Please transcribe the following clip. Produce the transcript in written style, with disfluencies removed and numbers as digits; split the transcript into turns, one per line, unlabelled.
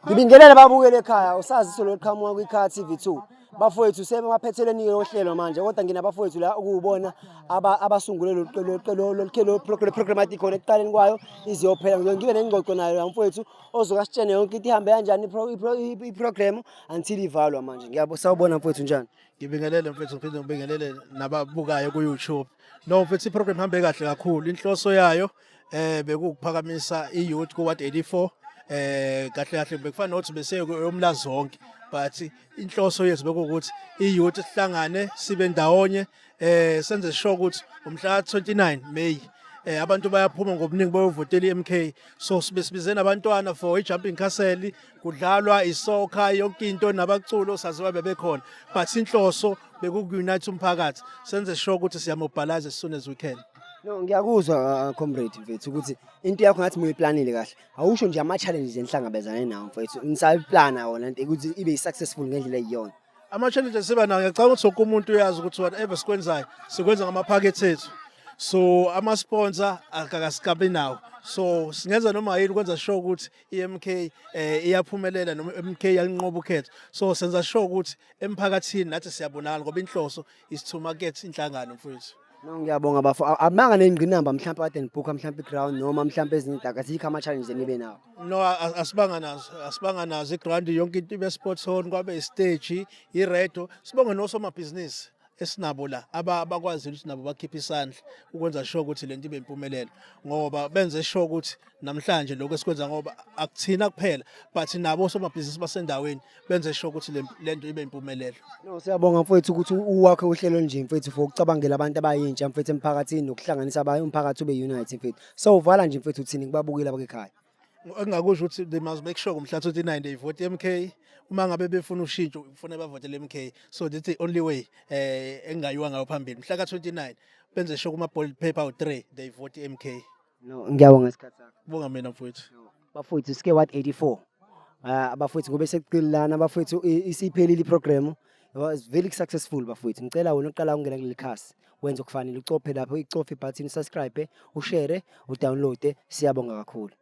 Ngibingelela babukele ekhaya usazi soloqhamuka kwiKha TV2 bafowethu sebaphetheleni ohlelo manje kodwa nginabafowethu la ukubona abasungule lo programmatic khona ekuqaleni kwayo iziyophela ngibe nengqoqo nayo mfowethu ozokasitshena yonke into ihambe kanjani iprogram until ivalwa manje ngiyabona mfowethu njani.
Ngibingelele mfethu ngiphinde ngibingelele nababukayo ku YouTube. No mfethu iprogram ihambe kahle kakhulu. Inhloso yayo bekuphakamisa iYouth ku Ward 84 kahle bekufana nokuthi bese yomlazi zonke but inhloso yethu bekuwukuthi iYouth sihlangane sibe ndawonye senze sure ukuthi umhla 29 May abantu bayaphuma ngobuningi bayovotela iMK so sibize nabantwana for ijumping castle kudlalwa isoccer yonke into nabaculo saziwa bebekhona but inhloso bekukunite umphakathi senze sure ukuthi siyamobilize as soon as we can.
No ngiyakuzwa comrade mfethu ukuthi into yakho ngathi muyiplanile kahle awusho nje ama challenges enhlangabezana nawo mfethu nisayiplana wona ukuthi ibe successful ngendlela eyiyona.
Ama challenges siba nawo ngiyacabanga ukuthi wonke umuntu uyazi ukuthi whatever sikwenzayo sikwenza ngamaphakethe ethu so ama sponsor akakaskabi nawo so singenza noma yini ukwenza sure ukuthi iMK iyaphumelela noma iMK yalinqoba ukhetho so senza sure ukuthi emphakathini nathi siyabonakala ngoba inhloso is to market inhlangano mfowethu.
No ngiyabonga bafo amanga nengqinamba mhlawumbe kade ngibuka mhlawumbe iground noma mhlawumbe ezinye akazikho ama challenges nibe nawo.
No asibanga nazo iground yonke into ibe sports hall kwabe istage iredo sibonga nosomabhizinisi esinabo la abakwazi ukuthi nabo bakhipha isandla ukwenza sure ukuthi lento ibe impumelelo ngoba benze sure ukuthi namhlanje lokho esikwenza ngoba akuthina kuphela but nabo somabhizinisi basendaweni benze sure ukuthi lento ibe impumelelo.
No siyabonga mfowethu ukuthi uwakhe uhlelo nje mfowethu for ukucabangela abantu abayintsha mfowethu emphakathini nokuhlanganisa umphakathi ube unite mfowethu so uvala nje mfowethu uthini kubabukeli abakekhaya.
Engakusho ukuthi they must make sure umhla 29 they vote iMK uma ngabe befuna ushintsho kufanele bavotele iMK so that's the only way engayiwa ngayo phambili mhla ka29 benze sure kuma ballot paper u3 they vote iMK.
No ngiyabonga isikhathi sakho.
Bonga mina mfowethu.
Bafowethu sike Ward 84 abafowethu ngobe sekuqilana abafowethu isiphelile iprogram was very successful bafowethu ngicela wena oqala ungena kuleli khasi wenza okufanele ucophe lapho icofe button subscribe ushare udownload siyabonga kakhulu.